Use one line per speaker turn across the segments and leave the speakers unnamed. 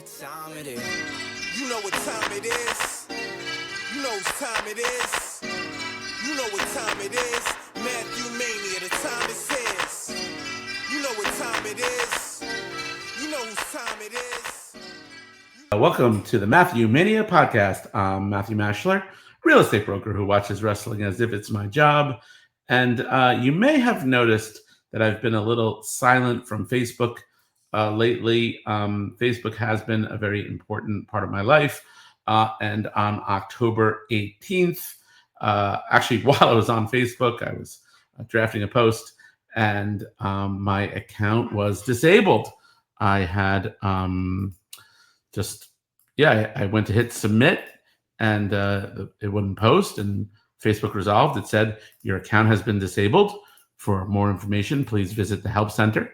what time it is. You know what time it is. You know whose time it is. You know what time it is. Matthew Mania, the time it says. You know what time it is. You know whose time it is.
Welcome to the Matthew Mania podcast. I'm Matthew Maschler, real estate broker who watches wrestling as if it's my job. And you may have noticed that I've been a little silent from Facebook lately. Facebook has been a very important part of my life. And on October 18th, actually, while I was on Facebook, I was drafting a post and my account was disabled. I had I went to hit submit and it wouldn't post, and Facebook resolved. It said, your account has been disabled. For more information, please visit the help center.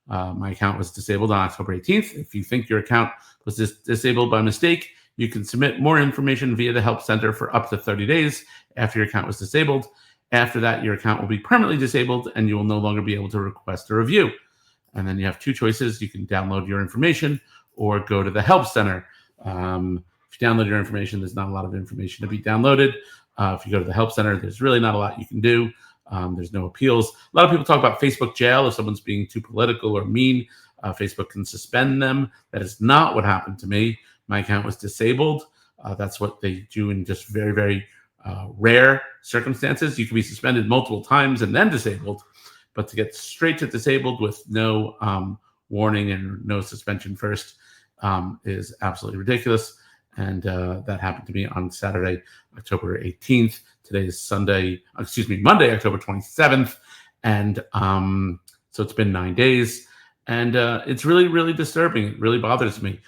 My account was disabled on October 18th. If you think your account was disabled by mistake, you can submit more information via the help center for up to 30 days after your account was disabled. After that, your account will be permanently disabled and you will no longer be able to request a review. And then you have two choices. You can download your information or go to the help center. If you download your information, there's not a lot of information to be downloaded. If you go to the help center, there's really not a lot you can do. There's no appeals. A lot of people talk about Facebook jail. If someone's being too political or mean, Facebook can suspend them. That is not what happened to me. My account was disabled. That's what they do in just very, very rare circumstances. You can be suspended multiple times and then disabled, but to get straight to disabled with no warning and no suspension first is absolutely ridiculous. And that happened to me on Saturday, October 18th. Today is Monday, October 27th. And so it's been 9 days. And it's really, really disturbing. It really bothers me.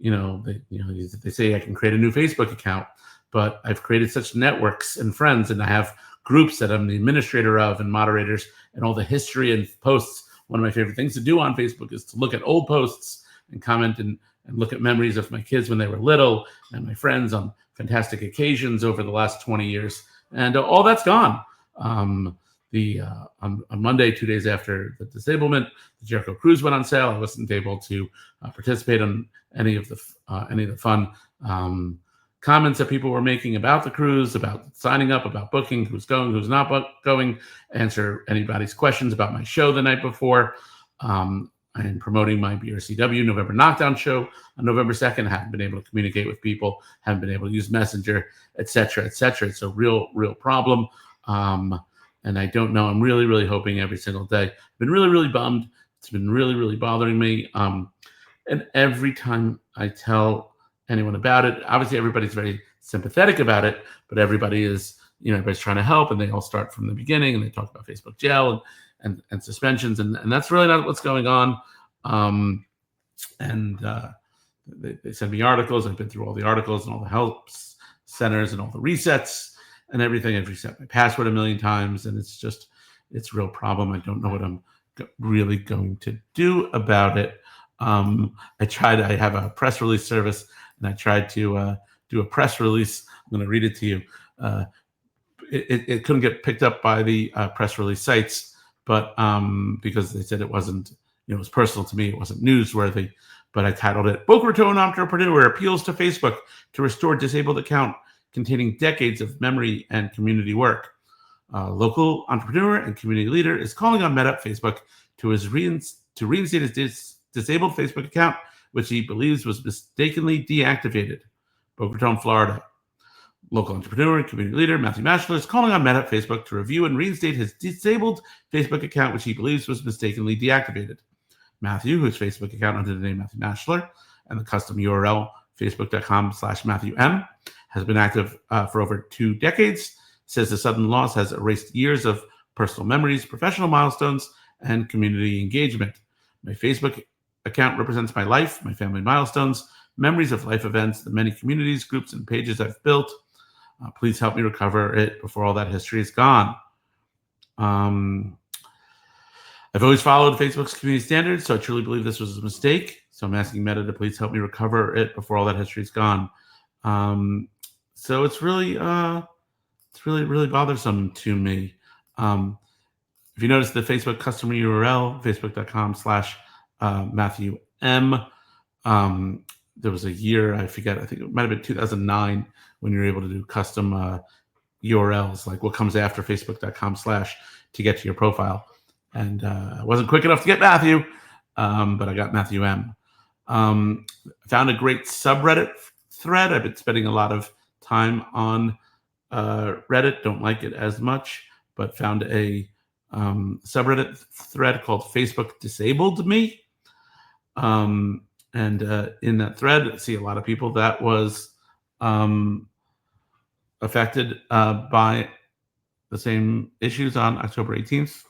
They say I can create a new Facebook account, but I've created such networks and friends, and I have groups that I'm the administrator of and moderators, and all the history and posts. One of my favorite things to do on Facebook is to look at old posts and comment and look at memories of my kids when they were little and my friends on fantastic occasions over the last 20 years. And all that's gone. On Monday, 2 days after the disablement, the Jericho Cruise went on sale. I wasn't able to participate in any of the fun comments that people were making about the cruise, about signing up, about booking, who's going, who's not going, answer anybody's questions about my show the night before. I am promoting my BRCW November Knockdown show on November 2nd. I haven't been able to communicate with people, haven't been able to use Messenger, et cetera, et cetera. It's a real problem. And I don't know. I'm really, really hoping every single day. I've been really, really bummed. It's been really, really bothering me. And every time I tell anyone about it, obviously everybody's very sympathetic about it, but everybody's trying to help, and they all start from the beginning, and they talk about Facebook jail and suspensions, and that's really not what's going on. They send me articles. I've been through all the articles and all the help centers and all the resets and everything. I've reset my password 1 million times, and it's a real problem. I don't know what I'm really going to do about it. I have a press release service, and I tried to do a press release. I'm going to read it to you. It couldn't get picked up by the press release sites, but because they said it wasn't, it was personal to me, it wasn't newsworthy. But I titled it, Boca Raton Entrepreneur Appeals to Facebook to Restore Disabled Account Containing Decades of Memory and Community Work. Local entrepreneur and community leader is calling on Meta Facebook to reinstate his disabled Facebook account, which he believes was mistakenly deactivated. Boca Raton, Florida. Local entrepreneur and community leader Matthew Maschler is calling on Meta Facebook to review and reinstate his disabled Facebook account, which he believes was mistakenly deactivated. Matthew, whose Facebook account under the name Matthew Maschler and the custom URL facebook.com/MatthewM, has been active for over 2 decades, says the sudden loss has erased years of personal memories, professional milestones, and community engagement. My Facebook account represents my life, my family milestones, memories of life events, the many communities, groups, and pages I've built. Please help me recover it before all that history is gone. I've always followed Facebook's community standards, so I truly believe this was a mistake. So I'm asking Meta to please help me recover it before all that history is gone. So it's really bothersome to me. If you notice the Facebook customer URL, facebook.com/MatthewM, There was a year, I forget, I think it might have been 2009, when you were able to do custom URLs, like what comes after facebook.com/ to get to your profile. And I wasn't quick enough to get Matthew, but I got Matthew M. Found a great subreddit thread. I've been spending a lot of time on Reddit. Don't like it as much, but found a subreddit thread called Facebook Disabled Me. And in that thread, I see a lot of people that was affected by the same issues on October 18th.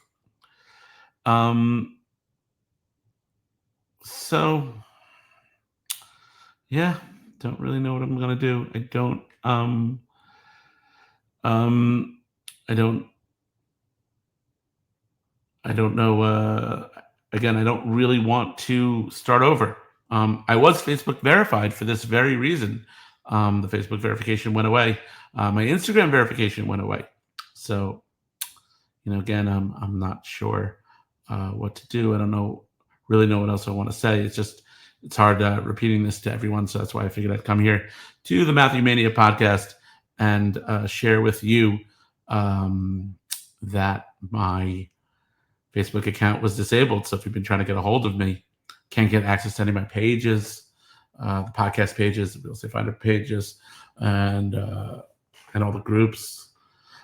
So yeah, don't really know what I'm gonna do. I don't know. Again, I don't really want to start over. I was Facebook verified for this very reason. The Facebook verification went away. My Instagram verification went away. So, again, I'm not sure what to do. I don't really know what else I want to say. It's hard repeating this to everyone. So that's why I figured I'd come here to the Matthew Mania podcast and share with you that my Facebook account was disabled. So if you've been trying to get a hold of me, can't get access to any of my pages, the podcast pages, the Real Estate Finder pages, and all the groups.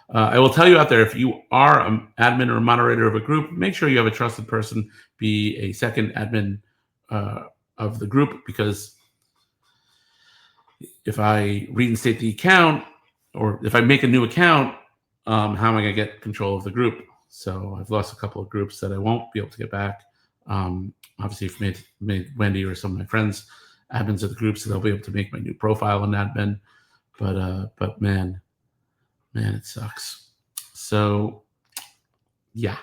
I will tell you out there, if you are an admin or a moderator of a group, make sure you have a trusted person be a second admin of the group, because if I reinstate the account, or if I make a new account, how am I going to get control of the group? So I've lost a couple of groups that I won't be able to get back. Obviously, if made Wendy or some of my friends admins of the group, so they'll be able to make my new profile on admin. But man, it sucks. So yeah,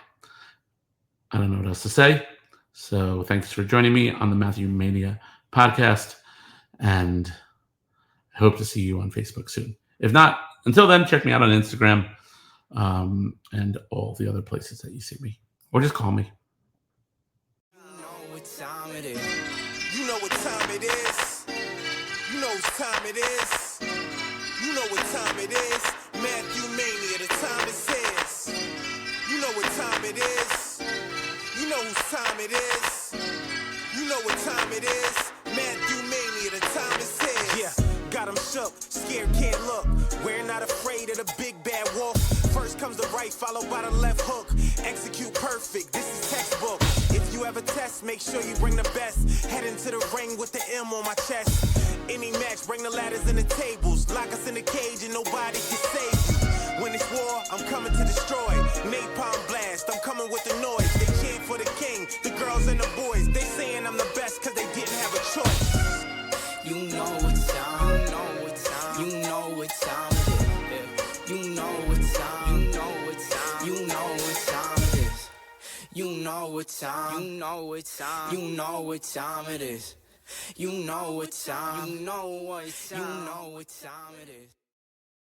I don't know what else to say. So thanks for joining me on the Matthew Mania podcast, and I hope to see you on Facebook soon. If not, until then, check me out on Instagram and all the other places that you see me, or just call me.
You know what time it is. You know what time it is. You know whose time it is. You know what time it is. Matthew Mania, the time is his. You know what time it is. You know whose time it is. You know what time it is. Matthew Mania, the time is his. Yeah, got him shook, scared, can't look. We're not afraid of the big bad wolf. First comes the right, followed by the left hook. Execute perfect, this is textbook. If you ever test, make sure you bring the best. Head into the ring with the M on my chest. Any match, bring the ladders and the tables. Lock us in the cage and nobody can save you. When it's war, I'm coming to destroy. Napalm blast, I'm coming with the noise. They chant for the king, the girls and the boys. They saying I'm the best cause they didn't have a choice. You know what time, you know what time, you know what time it is. You know what time, you know what time, you know what time it is. You know what time, you know what time, you know what time it is. You know what time, you know what time, you know what time it is.